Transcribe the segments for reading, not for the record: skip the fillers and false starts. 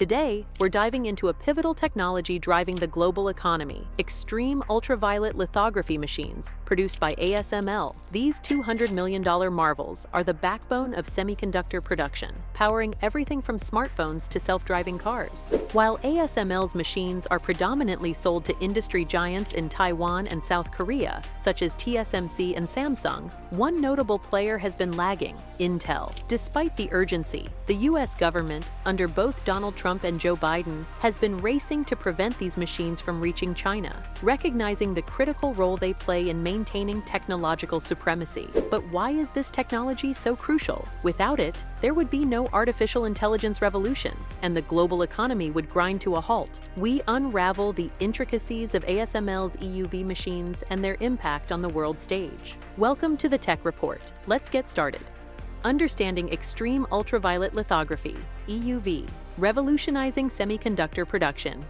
Today, we're diving into a pivotal technology driving the global economy: extreme ultraviolet lithography machines, produced by ASML. These $200 million marvels are the backbone of semiconductor production, powering everything from smartphones to self-driving cars. While ASML's machines are predominantly sold to industry giants in Taiwan and South Korea, such as TSMC and Samsung, one notable player has been lagging: Intel. Despite the urgency, the U.S. government, under both Donald Trump and Joe Biden, has been racing to prevent these machines from reaching China, recognizing the critical role they play in maintaining technological supremacy. But why is this technology so crucial? Without it, there would be no artificial intelligence revolution, and the global economy would grind to a halt. We unravel the intricacies of ASML's EUV machines and their impact on the world stage. Welcome to the Tech Report. Let's get started. Understanding extreme ultraviolet lithography, EUV, revolutionizing semiconductor production.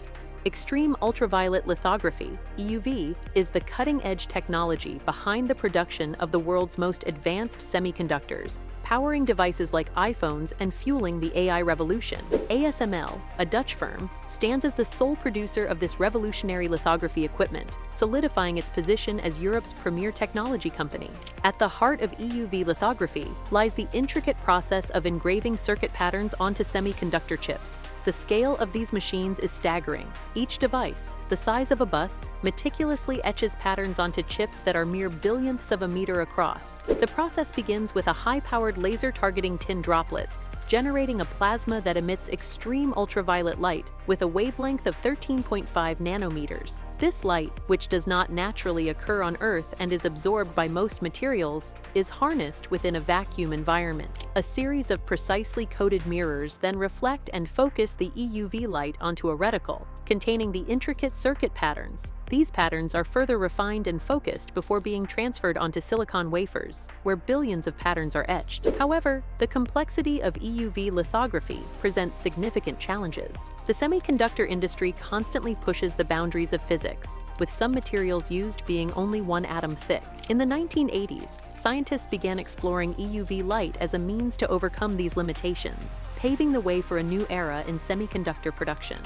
Extreme ultraviolet lithography, EUV, is the cutting-edge technology behind the production of the world's most advanced semiconductors, powering devices like iPhones and fueling the AI revolution. ASML, a Dutch firm, stands as the sole producer of this revolutionary lithography equipment, solidifying its position as Europe's premier technology company. At the heart of EUV lithography lies the intricate process of engraving circuit patterns onto semiconductor chips. The scale of these machines is staggering. Each device, the size of a bus, meticulously etches patterns onto chips that are mere billionths of a meter across. The process begins with a high-powered laser targeting tin droplets, generating a plasma that emits extreme ultraviolet light with a wavelength of 13.5 nanometers. This light, which does not naturally occur on Earth and is absorbed by most materials, is harnessed within a vacuum environment. A series of precisely coated mirrors then reflect and focus the EUV light onto a reticle containing the intricate circuit patterns. These patterns are further refined and focused before being transferred onto silicon wafers, where billions of patterns are etched. However, the complexity of EUV lithography presents significant challenges. The semiconductor industry constantly pushes the boundaries of physics, with some materials used being only 1 atom thick. In the 1980s, scientists began exploring EUV light as a means to overcome these limitations, paving the way for a new era in semiconductor production.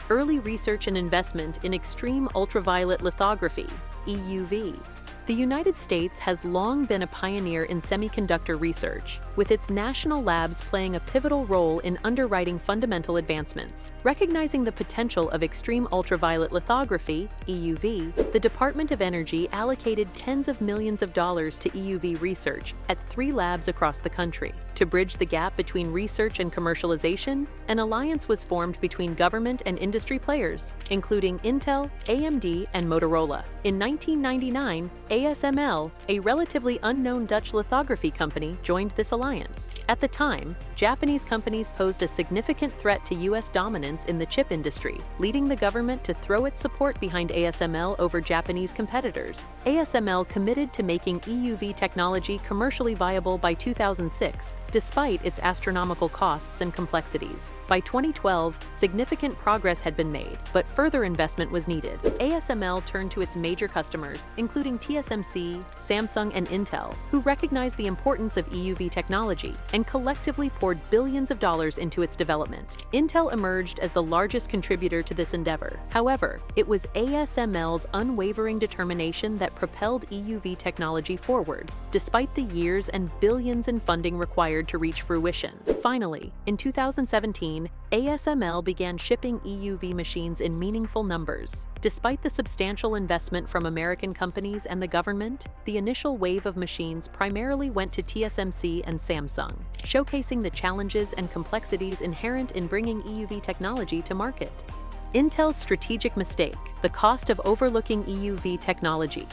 Early research and investment in extreme ultraviolet lithography, EUV. The United States has long been a pioneer in semiconductor research, with its national labs playing a pivotal role in underwriting fundamental advancements. Recognizing the potential of extreme ultraviolet lithography, EUV, the Department of Energy allocated tens of millions of dollars to EUV research at 3 labs across the country. To bridge the gap between research and commercialization, an alliance was formed between government and industry players, including Intel, AMD, and Motorola. In 1999, ASML, a relatively unknown Dutch lithography company, joined this alliance. At the time, Japanese companies posed a significant threat to U.S. dominance in the chip industry, leading the government to throw its support behind ASML over Japanese competitors. ASML committed to making EUV technology commercially viable by 2006, despite its astronomical costs and complexities. By 2012, significant progress had been made, but further investment was needed. ASML turned to its major customers, including TSMC, Samsung, and Intel, who recognized the importance of EUV technology and collectively poured billions of dollars into its development. Intel emerged as the largest contributor to this endeavor. However, it was ASML's unwavering determination that propelled EUV technology forward, despite the years and billions in funding required to reach fruition. Finally, in 2017, ASML began shipping EUV machines in meaningful numbers. Despite the substantial investment from American companies and the government, the initial wave of machines primarily went to TSMC and Samsung, showcasing the challenges and complexities inherent in bringing EUV technology to market. Intel's strategic mistake: the cost of overlooking EUV technology.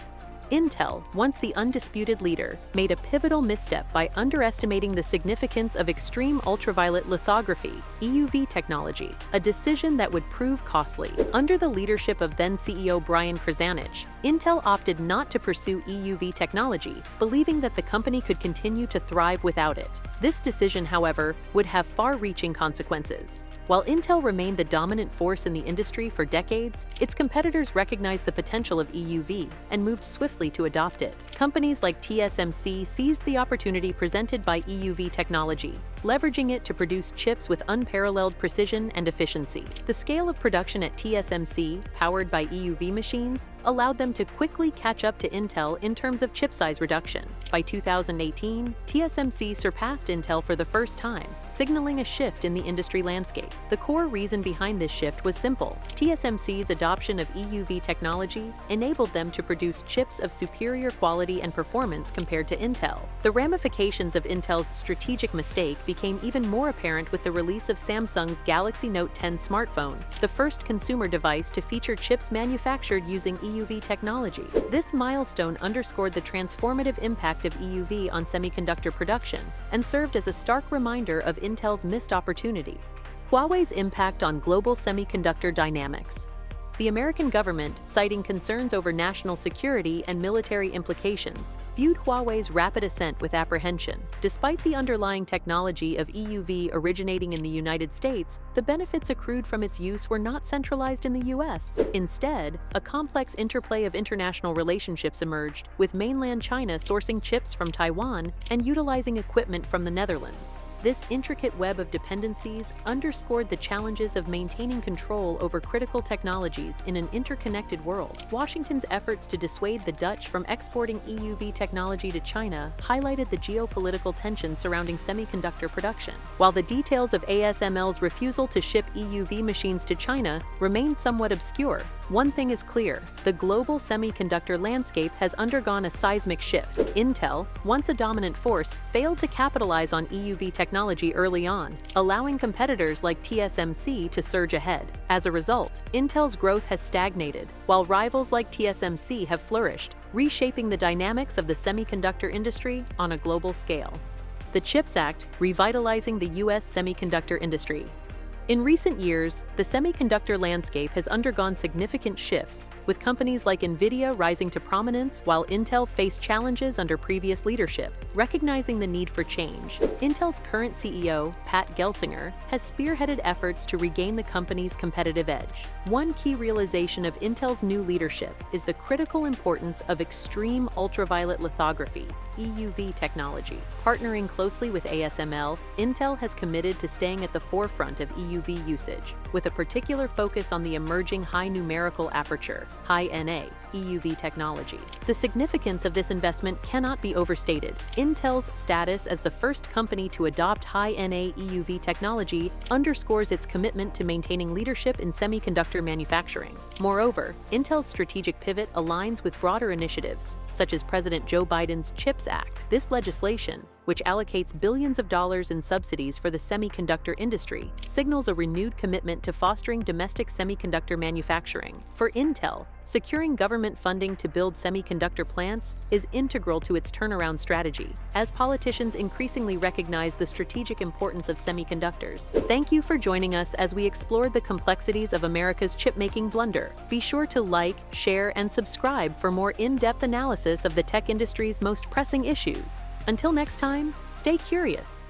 Intel, once the undisputed leader, made a pivotal misstep by underestimating the significance of extreme ultraviolet lithography, EUV technology, a decision that would prove costly. Under the leadership of then-CEO Brian Krzanich, Intel opted not to pursue EUV technology, believing that the company could continue to thrive without it. This decision, however, would have far-reaching consequences. While Intel remained the dominant force in the industry for decades, its competitors recognized the potential of EUV and moved swiftly to adopt it. Companies like TSMC seized the opportunity presented by EUV technology, leveraging it to produce chips with unparalleled precision and efficiency. The scale of production at TSMC, powered by EUV machines, allowed them to quickly catch up to Intel in terms of chip size reduction. By 2018, TSMC surpassed Intel for the first time, signaling a shift in the industry landscape. The core reason behind this shift was simple. TSMC's adoption of EUV technology enabled them to produce chips of superior quality and performance compared to Intel. The ramifications of Intel's strategic mistake became even more apparent with the release of Samsung's Galaxy Note 10 smartphone, the first consumer device to feature chips manufactured using EUV technology. This milestone underscored the transformative impact of EUV on semiconductor production and served as a stark reminder of Intel's missed opportunity. Huawei's impact on global semiconductor dynamics. The American government, citing concerns over national security and military implications, viewed Huawei's rapid ascent with apprehension. Despite the underlying technology of EUV originating in the United States, the benefits accrued from its use were not centralized in the US. Instead, a complex interplay of international relationships emerged, with mainland China sourcing chips from Taiwan and utilizing equipment from the Netherlands. This intricate web of dependencies underscored the challenges of maintaining control over critical technologies in an interconnected world. Washington's efforts to dissuade the Dutch from exporting EUV technology to China highlighted the geopolitical tensions surrounding semiconductor production. While the details of ASML's refusal to ship EUV machines to China remain somewhat obscure, one thing is clear: the global semiconductor landscape has undergone a seismic shift. Intel, once a dominant force, failed to capitalize on EUV technology early on, allowing competitors like TSMC to surge ahead. As a result, Intel's growth has stagnated, while rivals like TSMC have flourished, reshaping the dynamics of the semiconductor industry on a global scale. The CHIPS Act, revitalizing the U.S. semiconductor industry. In recent years, the semiconductor landscape has undergone significant shifts, with companies like NVIDIA rising to prominence while Intel faced challenges under previous leadership. Recognizing the need for change, Intel's current CEO, Pat Gelsinger, has spearheaded efforts to regain the company's competitive edge. One key realization of Intel's new leadership is the critical importance of extreme ultraviolet lithography, EUV technology. Partnering closely with ASML, Intel has committed to staying at the forefront of EUV usage, with a particular focus on the emerging high numerical aperture, high-NA, EUV technology. The significance of this investment cannot be overstated. Intel's status as the first company to adopt high-NA EUV technology underscores its commitment to maintaining leadership in semiconductor manufacturing. Moreover, Intel's strategic pivot aligns with broader initiatives, such as President Joe Biden's CHIPS Act. This legislation, which allocates billions of dollars in subsidies for the semiconductor industry, signals a renewed commitment to fostering domestic semiconductor manufacturing. For Intel, securing government funding to build semiconductor plants is integral to its turnaround strategy, as politicians increasingly recognize the strategic importance of semiconductors. Thank you for joining us as we explored the complexities of America's chipmaking blunder. Be sure to like, share, and subscribe for more in-depth analysis of the tech industry's most pressing issues. Until next time, stay curious.